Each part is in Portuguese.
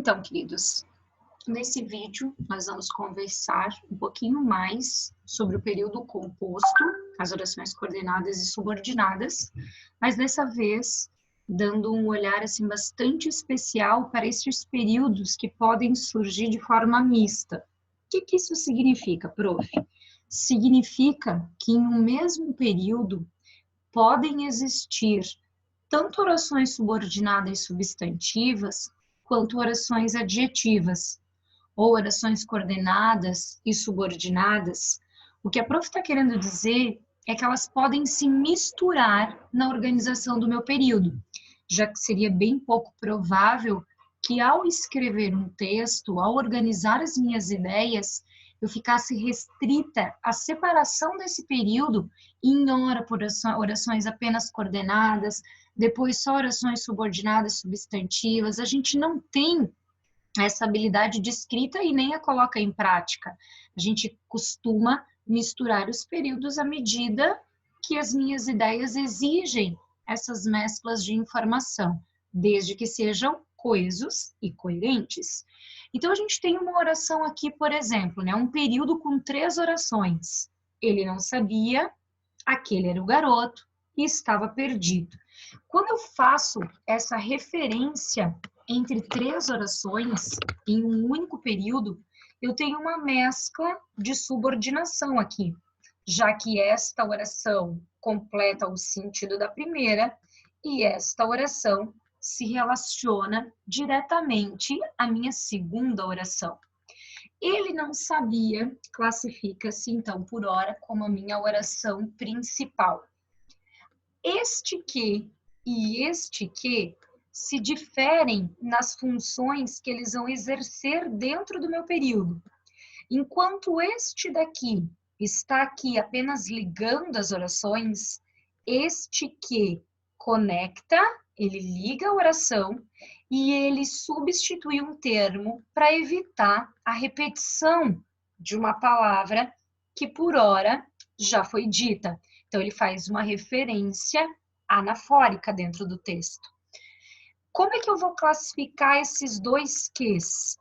Então, queridos, nesse vídeo nós vamos conversar um pouquinho mais sobre o período composto, as orações coordenadas e subordinadas, mas dessa vez dando um olhar assim bastante especial para esses períodos que podem surgir de forma mista. O que isso significa, prof? Significa que em um mesmo período podem existir tanto orações subordinadas e substantivas, quanto orações adjetivas, ou orações coordenadas e subordinadas. O que a prof está querendo dizer é que elas podem se misturar na organização do meu período, já que seria bem pouco provável que ao escrever um texto, ao organizar as minhas ideias, eu ficasse restrita à separação desse período em orações apenas coordenadas, depois só orações subordinadas substantivas. A gente não tem essa habilidade de escrita e nem a coloca em prática. A gente costuma misturar os períodos à medida que as minhas ideias exigem essas mesclas de informação, desde que sejam coesos e coerentes. Então, a gente tem uma oração aqui, por exemplo, né, um período com 3 orações. Ele não sabia, aquele era o garoto e estava perdido. Quando eu faço essa referência entre 3 orações em um único período, eu tenho uma mescla de subordinação aqui, já que esta oração completa o sentido da primeira e esta oração se relaciona diretamente à minha segunda oração. Ele não sabia, classifica-se então por ora como a minha oração principal. Este que e este que se diferem nas funções que eles vão exercer dentro do meu período. Enquanto este daqui está aqui apenas ligando as orações, este que conecta, ele liga a oração e ele substitui um termo para evitar a repetição de uma palavra que por ora já foi dita. Então, ele faz uma referência anafórica dentro do texto. Como é que eu vou classificar esses dois ques?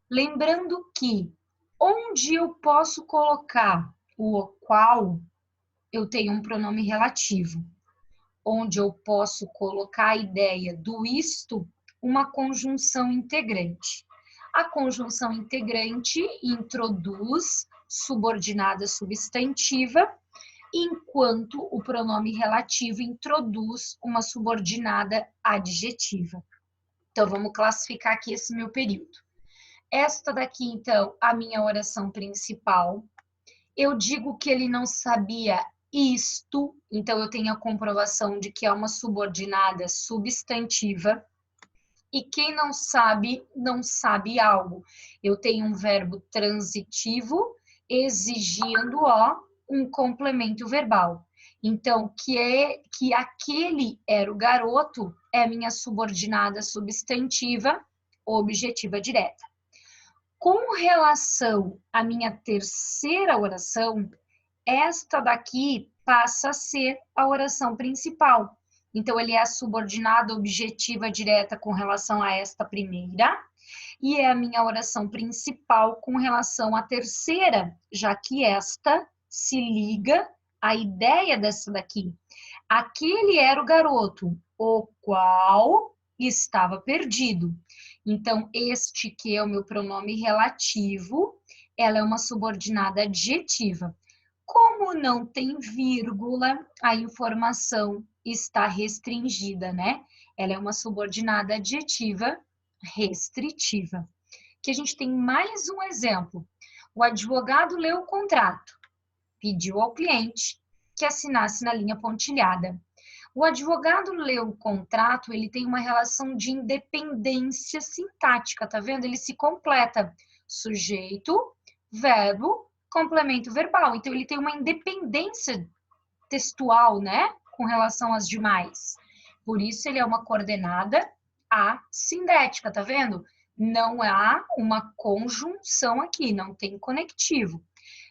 Lembrando que onde eu posso colocar o qual, eu tenho um pronome relativo. Onde eu posso colocar a ideia do isto, uma conjunção integrante. A conjunção integrante introduz subordinada substantiva, enquanto o pronome relativo introduz uma subordinada adjetiva. Então, vamos classificar aqui esse meu período. Esta daqui, então, a minha oração principal. Eu digo que ele não sabia isto, então eu tenho a comprovação de que é uma subordinada substantiva. E quem não sabe algo. Eu tenho um verbo transitivo exigindo, um complemento verbal. Então, que aquele era o garoto é minha subordinada substantiva objetiva direta. Com relação à minha terceira oração, esta daqui passa a ser a oração principal. Então, ele é a subordinada objetiva direta com relação a esta primeira, e é a minha oração principal com relação à terceira, já que esta se liga à ideia dessa daqui. Aquele era o garoto, o qual estava perdido. Então, este que é o meu pronome relativo, ela é uma subordinada adjetiva. Como não tem vírgula, a informação está restringida, né? Ela é uma subordinada adjetiva restritiva. Que a gente tem mais um exemplo. O advogado leu o contrato, pediu ao cliente que assinasse na linha pontilhada. O advogado leu o contrato, ele tem uma relação de independência sintática, tá vendo? Ele se completa. Sujeito, verbo, complemento verbal. Então, ele tem uma independência textual, né? Com relação às demais. Por isso, ele é uma coordenada assindética, tá vendo? Não há uma conjunção aqui, não tem conectivo.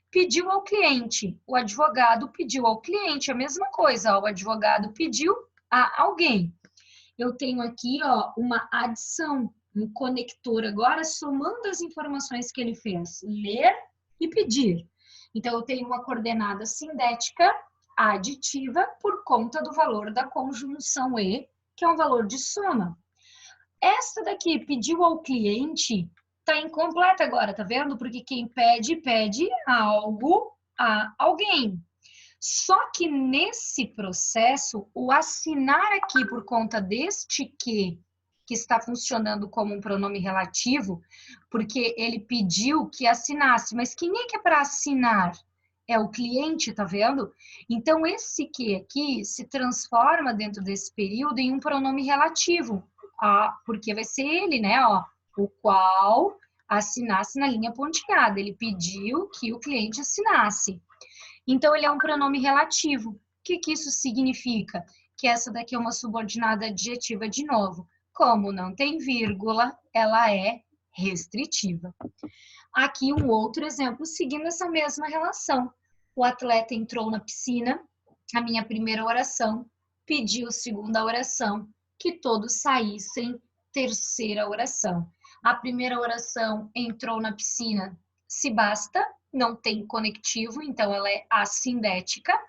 Pediu ao cliente, o advogado pediu ao cliente, a mesma coisa, o advogado pediu a alguém. Eu tenho aqui, uma adição, um conector agora, somando as informações que ele fez, ler e pedir. Então, eu tenho uma coordenada sindética aditiva por conta do valor da conjunção E, que é um valor de soma. Esta daqui, pediu ao cliente, está incompleta agora, tá vendo? Porque quem pede, pede algo a alguém. Só que nesse processo, o assinar aqui por conta deste que está funcionando como um pronome relativo, porque ele pediu que assinasse, mas quem é que é para assinar? É o cliente, tá vendo? Então, esse que aqui se transforma dentro desse período em um pronome relativo, porque vai ser ele, né, ó, o qual assinasse na linha pontilhada. Ele pediu que o cliente assinasse. Então, ele é um pronome relativo. O que isso significa? Que essa daqui é uma subordinada adjetiva de novo. Como não tem vírgula, ela é restritiva. Aqui um outro exemplo, seguindo essa mesma relação. O atleta entrou na piscina, a minha primeira oração, pediu segunda oração, que todos saíssem, terceira oração. A primeira oração, entrou na piscina, se basta, não tem conectivo, então ela é assindética.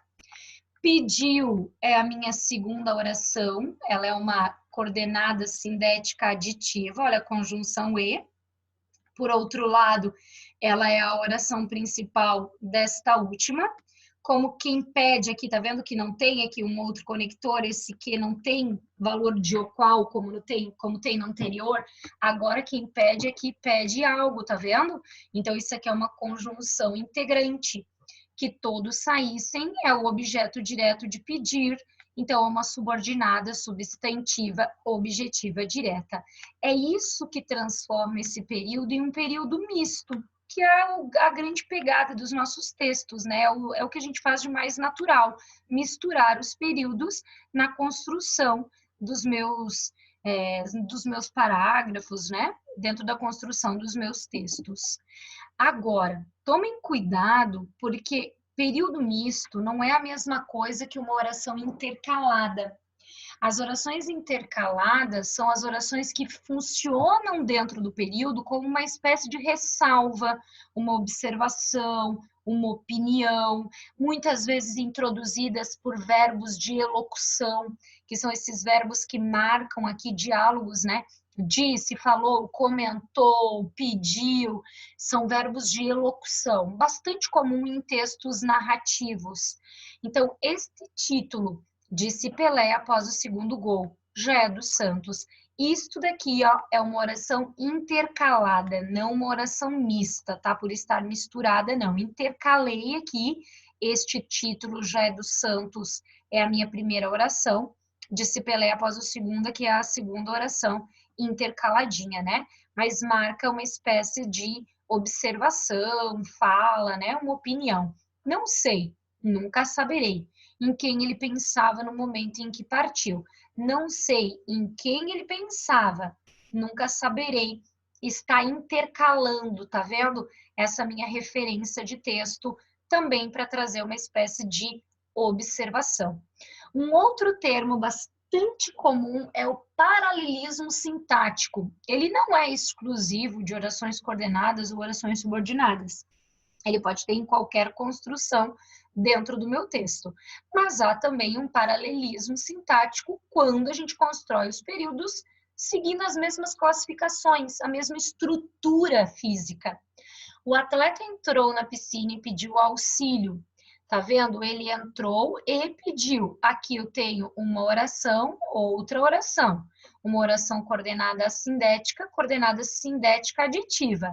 Pediu é a minha segunda oração, ela é uma coordenada sindética aditiva, olha a conjunção E. Por outro lado, ela é a oração principal desta última. Como quem pede aqui, tá vendo que não tem aqui um outro conector, esse que não tem valor de o qual, como tem no anterior, agora quem pede aqui pede algo, tá vendo? Então, isso aqui é uma conjunção integrante. Que todos saíssem é o objeto direto de pedir, então é uma subordinada substantiva objetiva direta. É isso que transforma esse período em um período misto, que é a grande pegada dos nossos textos, né? É o que a gente faz de mais natural, misturar os períodos na construção dos meus parágrafos, né? Dentro da construção dos meus textos. Agora, tomem cuidado, porque período misto não é a mesma coisa que uma oração intercalada. As orações intercaladas são as orações que funcionam dentro do período como uma espécie de ressalva, uma observação, uma opinião, muitas vezes introduzidas por verbos de elocução, que são esses verbos que marcam aqui diálogos, né? Disse, falou, comentou, pediu, são verbos de elocução, bastante comum em textos narrativos. Então, este título, disse Pelé após o segundo gol, já é do Santos. Isto daqui, ó, é uma oração intercalada, não uma oração mista, tá? Por estar misturada, não. Intercalei aqui, este título já é do Santos, é a minha primeira oração. Disse Pelé após o segundo, que é a segunda oração, intercaladinha, né? Mas marca uma espécie de observação, fala, né? Uma opinião. Não sei, nunca saberei em quem ele pensava no momento em que partiu. Não sei em quem ele pensava, nunca saberei. Está intercalando, tá vendo? Essa minha referência de texto também para trazer uma espécie de observação. Um outro termo bastante comum é o paralelismo sintático. Ele não é exclusivo de orações coordenadas ou orações subordinadas. Ele pode ter em qualquer construção dentro do meu texto. Mas há também um paralelismo sintático quando a gente constrói os períodos seguindo as mesmas classificações, a mesma estrutura física. O atleta entrou na piscina e pediu auxílio. Tá vendo? Ele entrou e pediu. Aqui eu tenho uma oração, outra oração. Uma oração coordenada sindética aditiva.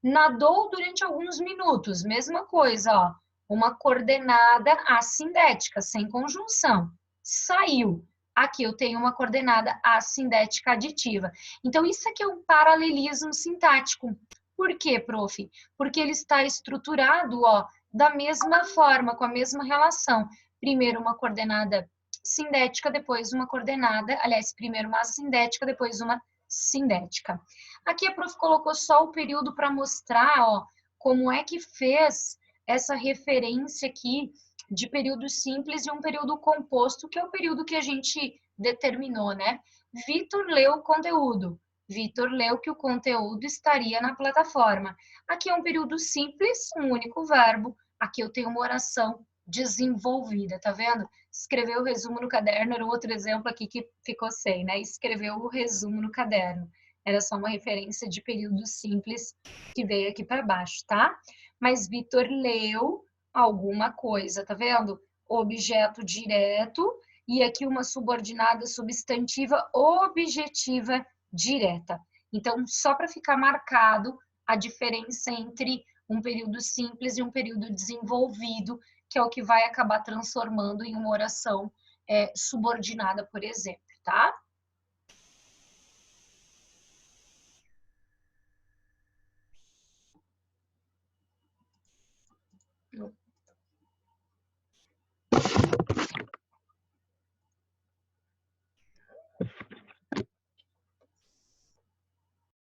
Nadou durante alguns minutos, mesma coisa, ó. Uma coordenada assindética, sem conjunção. Saiu. Aqui eu tenho uma coordenada assindética aditiva. Então, isso aqui é um paralelismo sintático. Por quê, prof? Porque ele está estruturado, ó, da mesma forma, com a mesma relação. Primeiro uma coordenada sindética, depois uma coordenada, aliás, primeiro uma assindética, depois uma sindética. Aqui a prof colocou só o período para mostrar, ó, como é que fez essa referência aqui de período simples e um período composto, que é o período que a gente determinou, né? Vitor leu o conteúdo. Vitor leu que o conteúdo estaria na plataforma. Aqui é um período simples, um único verbo. Aqui eu tenho uma oração desenvolvida, tá vendo? Escreveu o resumo no caderno, era um outro exemplo aqui que ficou sem, né? Escreveu o resumo no caderno. Era só uma referência de período simples que veio aqui para baixo, tá? Mas Vitor leu alguma coisa, tá vendo? Objeto direto e aqui uma subordinada substantiva objetiva direta. Então, só para ficar marcado a diferença entre um período simples e um período desenvolvido, que é o que vai acabar transformando em uma oração subordinada, por exemplo, tá?